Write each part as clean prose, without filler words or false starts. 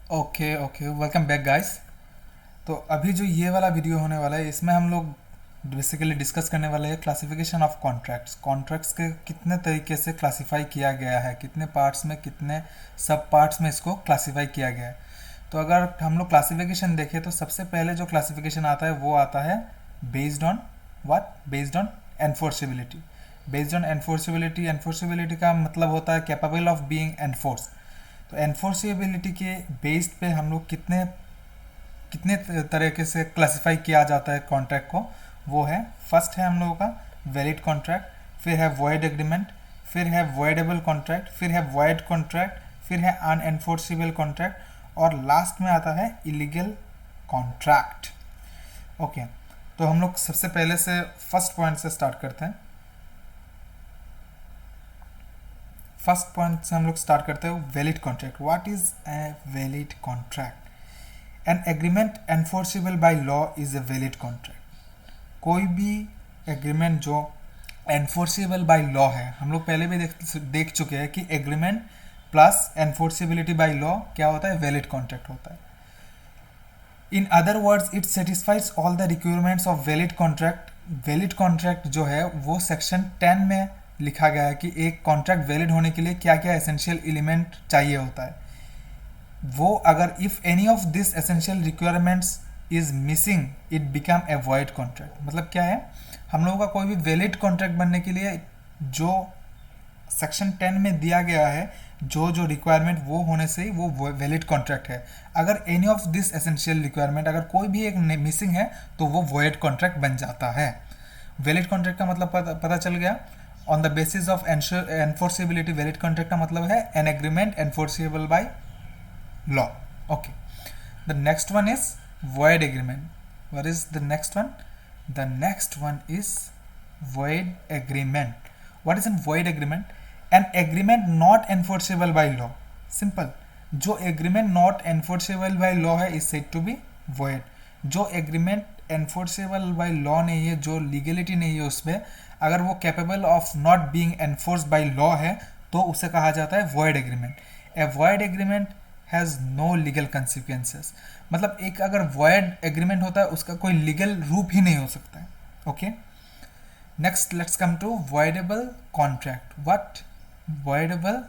Okay okay, welcome back guys. तो अभी जो ये वाला वीडियो होने वाला है इसमें हम लोग बेसिकली डिस्कस करने वाले हैं क्लासिफिकेशन ऑफ कॉन्ट्रैक्ट्स। कॉन्ट्रैक्ट्स के कितने तरीके से क्लासिफाई किया गया है, कितने पार्ट्स में, कितने सब पार्ट्स में इसको क्लासिफाई किया गया है। तो अगर हम लोग क्लासिफिकेशन देखें तो सबसे पहले जो क्लासिफिकेशन आता है वो आता है based on what, based on enforceability. Based on enforceability, enforceability का मतलब होता है कैपेबल ऑफ बीइंग एनफोर्स। तो एनफोर्सेबिलिटी के बेस्ड पे हम लोग कितने कितने तरीके से क्लासिफाई किया जाता है कॉन्ट्रैक्ट को, वो है फर्स्ट है हम लोगों का वैलिड कॉन्ट्रैक्ट, फिर है वॉइड एग्रीमेंट, फिर है वॉइडेबल कॉन्ट्रैक्ट, फिर है वॉइड कॉन्ट्रैक्ट, फिर है अनएनफोर्सेबल कॉन्ट्रैक्ट और लास्ट में आता है इलीगल कॉन्ट्रैक्ट। ओके, तो हम लोग सबसे पहले से फर्स्ट पॉइंट से स्टार्ट करते हैं। फर्स्ट पॉइंट से हम लोग स्टार्ट करते हैं valid contract. What is a valid contract? An agreement enforceable by law is a valid contract. कोई भी एग्रीमेंट जो एनफोर्सेबल बाय लॉ है, हम लोग पहले भी देख चुके हैं कि agreement plus enforceability by law क्या होता है, वैलिड कॉन्ट्रैक्ट होता है। In other words it satisfies all the requirements of valid contract. Valid contract जो है वो सेक्शन 10 में लिखा गया है कि एक कॉन्ट्रैक्ट वैलिड होने के लिए क्या क्या एसेंशियल एलिमेंट चाहिए होता है। वो अगर if any of this essential requirements is missing it become a void contract. मतलब क्या है, हम लोगों का कोई भी वैलिड कॉन्ट्रैक्ट बनने के लिए जो सेक्शन 10 में दिया गया है, जो जो रिक्वायरमेंट वो होने से ही वो वैलिड कॉन्ट्रैक्ट है। अगर any of this essential requirement अगर कोई भी एक मिसिंग है तो वो वॉइड कॉन्ट्रैक्ट बन जाता है। वैलिड कॉन्ट्रैक्ट का मतलब पता चल गया। On the basis of enforceability, valid contract का मतलब है an agreement enforceable bye law. Okay, the next one is void agreement. What is the next one? The next one is void agreement. What is a void agreement? An agreement not enforceable by law. Simple. जो agreement not enforceable by law है is said to be void. जो agreement enforceable by law नहीं है, जो legality नहीं है उसमें, अगर वो capable of not being enforced by law है तो उसे कहा जाता है void agreement. A void agreement has no legal consequences. मतलब एक अगर वॉइड एग्रीमेंट होता है उसका कोई लीगल रूप ही नहीं हो सकता है। Okay, next let's come to voidable contract. What? Voidable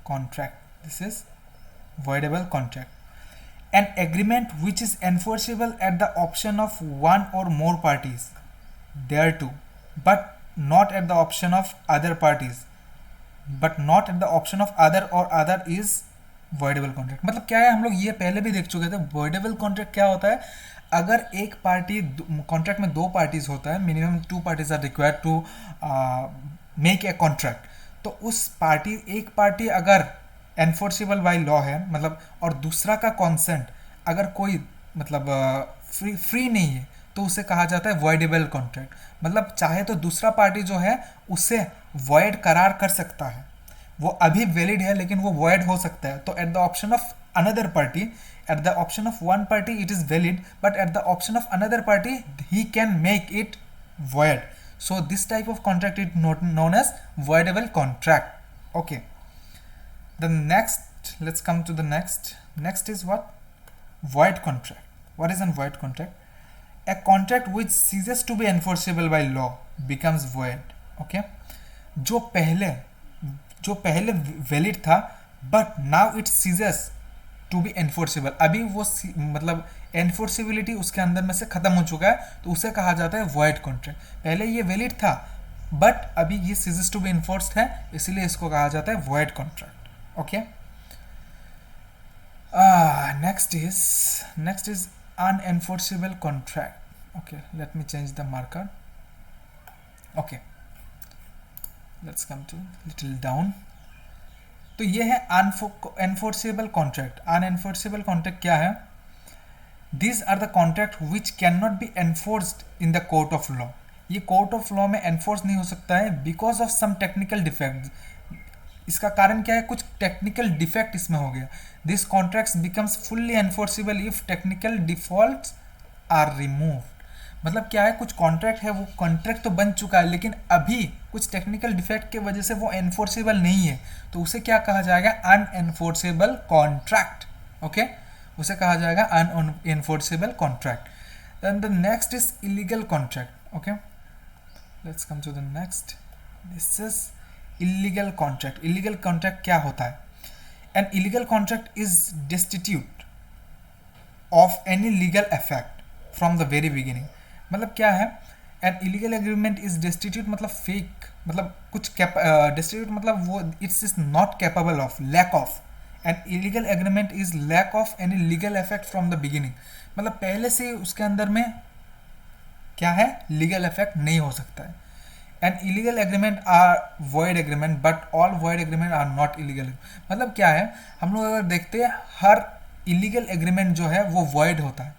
contract, this is voidable contract. An agreement which is enforceable at the option of one or more parties thereto, but not at the option of other parties, but not at the option of other or other is voidable contract. मतलब क्या है, हम लोग ये पहले भी देख चुके थे। वॉइडेबल कॉन्ट्रैक्ट क्या होता है, अगर एक पार्टी, कॉन्ट्रैक्ट में दो पार्टीज होता है, minimum 2 parties are required to make a contract, तो उस पार्टी, एक पार्टी अगर एनफोर्सेबल बाय लॉ है मतलब, और दूसरा का कॉन्सेंट अगर कोई मतलब फ्री नहीं है तो उसे कहा जाता है वॉइडेबल कॉन्ट्रैक्ट। मतलब चाहे तो दूसरा पार्टी जो है उसे वॉइड करार कर सकता है, वो अभी वैलिड है लेकिन वो वॉइड हो सकता है। तो at the option of another party, at the option of one party it is valid, but at the option of another party he can make it void. So this type of contract is known as voidable contract. Okay, the next, let's come to the next. Next is what? Void contract. What is an void contract? A contract which ceases to be enforceable by law becomes void. Okay, जो पहले valid था but now it ceases to be enforceable, अभी वो मतलब enforceability उसके अंदर में से खत्म हो चुका है तो उसे कहा जाता है वॉइड कॉन्ट्रैक्ट। पहले ये वैलिड था बट अभी ये सीजेस टू बी एनफोर्स्ड है, इसीलिए इसको कहा जाता है void contract. Okay, next is unenforceable contract. Okay, let me change the marker. Okay, let's come to little down. तो ये है अनएनफोर्सेबल कॉन्ट्रैक्ट। अनएनफोर्सेबल कॉन्ट्रैक्ट क्या है? These are the contract which cannot be enforced in the court of law. ये court of law में enforce नहीं हो सकता है because of some technical defect. इसका कारण क्या है? कुछ टेक्निकल डिफेक्ट इसमें हो गया। This contracts becomes fully enforceable if technical defaults are removed. मतलब क्या है, कुछ कॉन्ट्रैक्ट है, वो कॉन्ट्रैक्ट तो बन चुका है लेकिन अभी कुछ टेक्निकल डिफेक्ट की वजह से वो एनफोर्सेबल नहीं है, तो उसे क्या कहा जाएगा? Unenforceable contract. ओके, उसे कहा जाएगा unenforceable contract. Then the next is illegal contract. Okay, let's come to the next. This is illegal contract. Illegal contract क्या होता है? An illegal contract is destitute of any legal effect from the very beginning. मतलब क्या है? An illegal agreement is destitute मतलब fake, मतलब कुछ destitute मतलब वो it's is not capable of, lack of. An illegal agreement is lack of any legal effect from the beginning. मतलब पहले से उसके अंदर में क्या है? लीगल इफेक्ट नहीं हो सकता है. An illegal agreement are void agreement but all void agreement are not illegal. मतलब क्या है? हम लोग अगर देखते हैं हर इलीगल एग्रीमेंट जो है वो वॉइड होता है,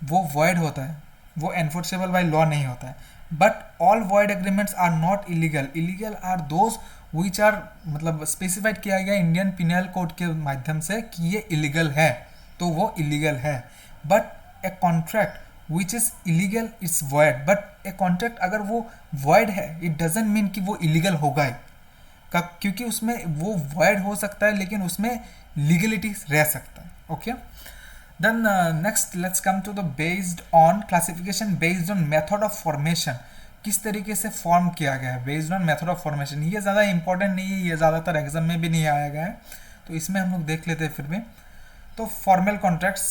वो वॉइड होता है, वो एनफोर्सेबल बाय लॉ नहीं होता है. But all void agreements are not illegal. Illegal are those which are मतलब स्पेसिफाइड किया गया इंडियन पिनल कोड के माध्यम से कि ये इलीगल है, तो वो इलीगल है. But a contract which is illegal it's void. But a contract अगर वो वॉइड है इट डजेंट मीन कि वो इलीगल होगा ही, क्योंकि उसमें वो वॉइड हो सकता है लेकिन उसमें लीगलिटी रह सकता है. Okay, then next let's come to the based on classification based on method of formation. किस तरीके से फॉर्म किया गया है based on method of formation. ये ज़्यादा इंपॉर्टेंट नहीं है, ये ज़्यादातर एग्जाम में भी नहीं आया गया है, तो इसमें हम लोग देख लेते हैं फिर भी. तो formal contracts,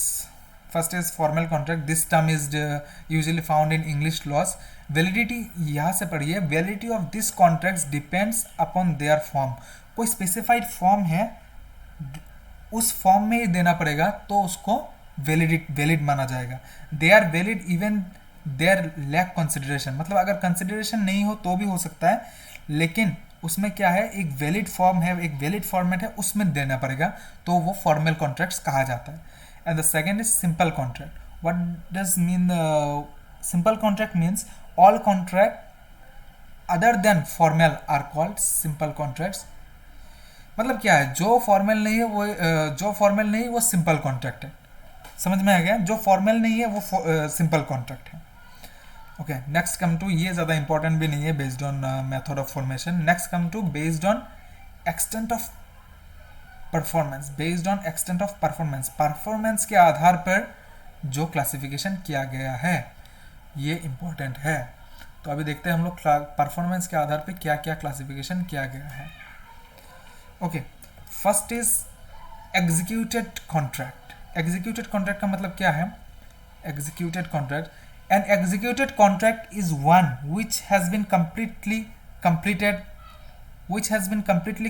first is formal contract. This term is usually found in English laws. Validity यहाँ से पढ़िए. Validity of this contracts depends upon their form. कोई स्पेसिफाइड फॉर्म है, उस फॉर्म में ही देना पड़ेगा तो उसको वैलिड माना जाएगा. They are valid even their lack consideration. मतलब अगर कंसिडरेशन नहीं हो तो भी हो सकता है, लेकिन उसमें क्या है, एक वैलिड फॉर्म है, एक वैलिड फॉर्मेट है, उसमें देना पड़ेगा, तो वो फॉर्मल कॉन्ट्रैक्ट्स कहा जाता है. And the second is simple contract. What does mean simple contract? Means all contract other than formal are called simple contracts. मतलब क्या है? जो फॉर्मल नहीं है वो जो फॉर्मल नहीं है वो सिंपल कॉन्ट्रैक्ट है. समझ में आ गया? जो फॉर्मल नहीं है वो सिंपल कॉन्ट्रैक्ट है. ओके, नेक्स्ट कम टू, ये ज़्यादा इंपॉर्टेंट भी नहीं है, based on method of formation. Next come to based on extent of performance. Based on extent of performance, performance के आधार पर जो क्लासिफिकेशन किया गया है ये इंपॉर्टेंट है. तो अभी देखते हैं हम लोग परफॉर्मेंस के आधार पर क्या क्या क्लासिफिकेशन किया गया है. Okay, first is executed contract. Executed contract का मतलब क्या है? Executed contract, an executed contract is one which has been completely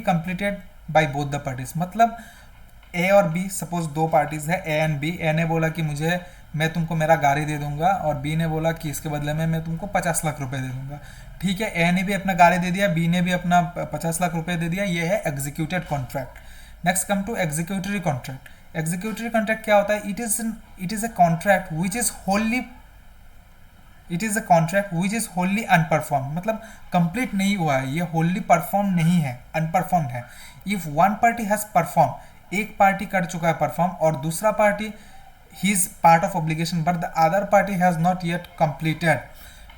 completed by both the parties. मतलब ए और बी, सपोज दो पार्टीज है ए एंड बी. ए ने बोला कि मैं तुमको मेरा गाड़ी दे दूंगा, और बी ने बोला कि इसके बदले में मैं तुमको 50 लाख रुपए दे दूंगा. ठीक है, ए ने भी अपना गाड़ी दे दिया, बी ने भी अपना 50 लाख रुपए दे दिया. ये है executed contract. Next come to executory contract. Executory contract क्या होता है? It is a contract which is wholly unperform. मतलब कंप्लीट नहीं हुआ है, ये होली परफॉर्म नहीं है, अनपरफॉर्म्ड है. If one party has perform, एक पार्टी कर चुका है परफॉर्म, और दूसरा party he is part of obligation but the other party has not yet completed.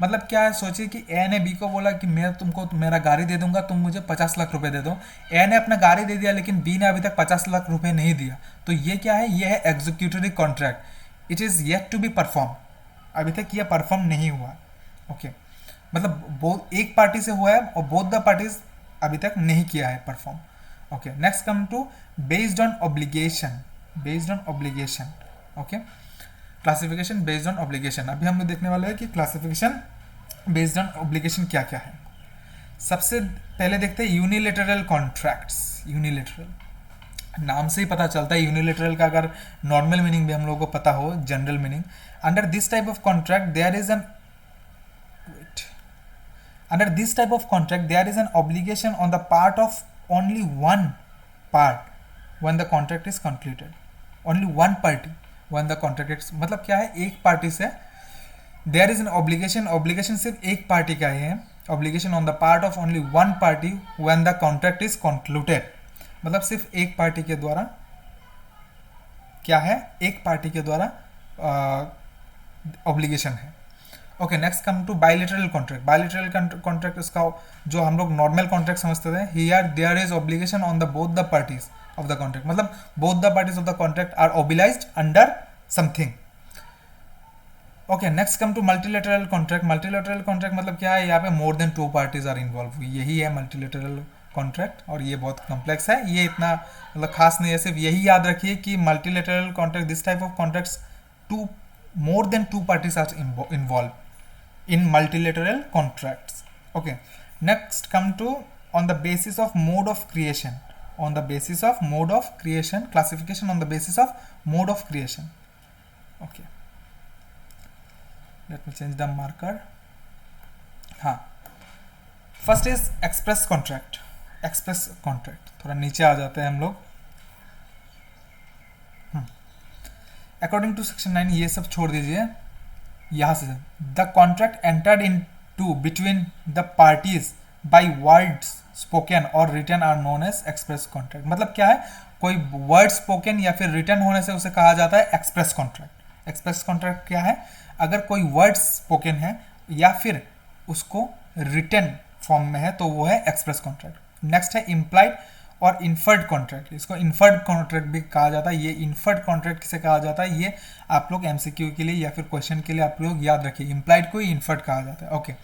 मतलब क्या है? सोचिए कि ए ने बी को बोला कि मैं तुमको मेरा गाड़ी दे दूंगा, तुम मुझे 50 लाख रुपए दे दो. ए ने अपना गाड़ी दे दिया लेकिन बी ने अभी तक 50 लाख रुपए नहीं दिया. तो ये क्या है? ये है executory contract. It is yet to be perform. अभी तक ये परफॉर्म नहीं हुआ. ओके, मतलब एक पार्टी से हुआ है और बोथ द पार्टीज अभी तक नहीं किया है perform. Okay, next come to based on obligation. Based on obligation. Okay, classification based on obligation. अभी हम लोग देखने वाले हैं कि क्लासिफिकेशन बेस्ड ऑन ऑब्लिगेशन क्या क्या है. सबसे पहले देखते हैं यूनिलेटरल कॉन्ट्रैक्ट्स. यूनिलेटरल नाम से ही पता चलता है. यूनिलेटरल का अगर नॉर्मल मीनिंग भी हम लोगों को पता हो, general meaning, under this type of contract there is an obligation on the part of only one part when the contract is completed. Only one party when the contract is, मतलब क्या है? एक पार्टी से there is an obligation. Obligation सिर्फ एक party का ही है. Obligation on the part of only one party when the contract is concluded. मतलब सिर्फ एक पार्टी के द्वारा क्या है? एक पार्टी के द्वारा ऑब्लिगेशन है. Okay, next come to bilateral contract. Bilateral contract उसका जो हम लोग नॉर्मल कॉन्ट्रैक्ट समझते थे, here there is obligation on the both the parties of the contract, मतलब both the parties of the contract are obliged under something. Okay, next come to multilateral contract. Multilateral contract मतलब क्या है, यहाँ पे more than 2 parties are involve हुई, यही है multilateral contract, और ये बहुत कॉम्प्लेक्स है, ये इतना मतलब खास नहीं है। सिर्फ यही याद रखिए कि multilateral contract, this type of contracts, two more than 2 parties are involve in multilateral contracts. Okay, next come to on the basis of mode of creation, on the basis of mode of creation, classification on the basis of mode of creation. Okay, let me change the marker. हाँ, first is express contract. Express contract, थोड़ा नीचे आ जाते हैं हम लोग। According to section 9, ये सब छोड़ दीजिए यहाँ से। The contract entered into between the parties by words spoken or written are known as express contract. मतलब क्या है, कोई वर्ड स्पोकन या फिर रिटन होने से उसे कहा जाता है एक्सप्रेस कॉन्ट्रैक्ट। एक्सप्रेस कॉन्ट्रैक्ट क्या है, अगर कोई वर्ड स्पोकन है या फिर उसको रिटन फॉर्म में है तो वो है एक्सप्रेस कॉन्ट्रैक्ट। नेक्स्ट है इम्प्लाइड और इन्फर्ड कॉन्ट्रैक्ट, इसको इन्फर्ड कॉन्ट्रैक्ट भी कहा जाता है। ये इन्फर्ड कॉन्ट्रैक्ट किसे कहा जाता है, ये आप लोग एमसीक्यू के लिए या फिर क्वेश्चन के लिए आप लोग याद रखिए, इम्प्लाइड को ही इन्फर्ड कहा जाता है। Okay,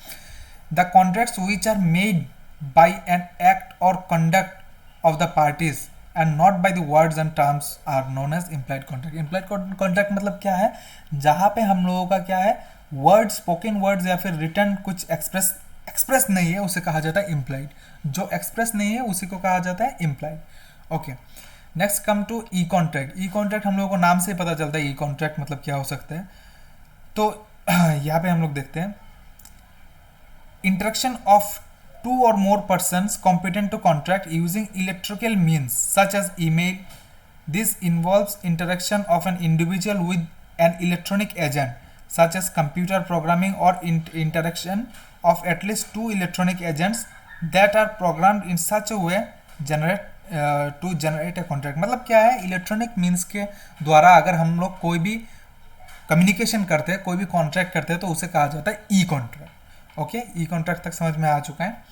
the contracts which are made by an act or conduct of the parties and not by the words and terms are known as implied contract. Implied contract मतलब क्या है, जहाँ पे हम लोगों का क्या है, वर्ड स्पोकन वर्ड्स या फिर रिटन कुछ एक्सप्रेस नहीं है, उसे कहा जाता है इम्प्लाइड। जो एक्सप्रेस नहीं है उसी को कहा जाता है implied. Okay, next come to e contract. E contract हम लोगों को नाम से ही पता चलता है ई कॉन्ट्रैक्ट मतलब क्या हो सकता है। तो यहाँ पे हम लोग देखते हैं, interaction of 2 or more persons competent to contract using electrical means such as email. This involves interaction of an individual with an electronic agent such as computer programming or interaction of at least 2 electronic agents that are programmed in such a way to generate a contract। मतलब क्या है, electronic means के द्वारा अगर हम लोग कोई भी कम्युनिकेशन करते हैं, कोई भी कॉन्ट्रैक्ट करते हैं तो उसे कहा जाता है ई कॉन्ट्रैक्ट। ओके, ई कॉन्ट्रैक्ट तक समझ में आ चुका है।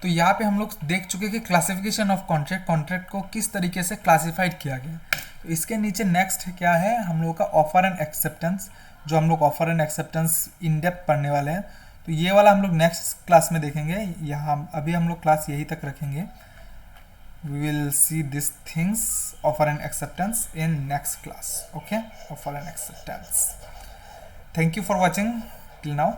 तो यहाँ पे हम लोग देख चुके कि क्लासिफिकेशन ऑफ कॉन्ट्रैक्ट, कॉन्ट्रैक्ट को किस तरीके से क्लासिफाइड किया गया। तो इसके नीचे नेक्स्ट क्या है, हम लोगों का ऑफर एंड एक्सेप्टेंस, जो हम लोग offer and acceptance in depth पढ़ने वाले हैं। तो ये वाला हम लोग नेक्स्ट क्लास में देखेंगे, यहाँ अभी हम लोग क्लास यही तक रखेंगे। We will see this things offer and acceptance in next class. Okay, offer and acceptance. Thank you for watching till now.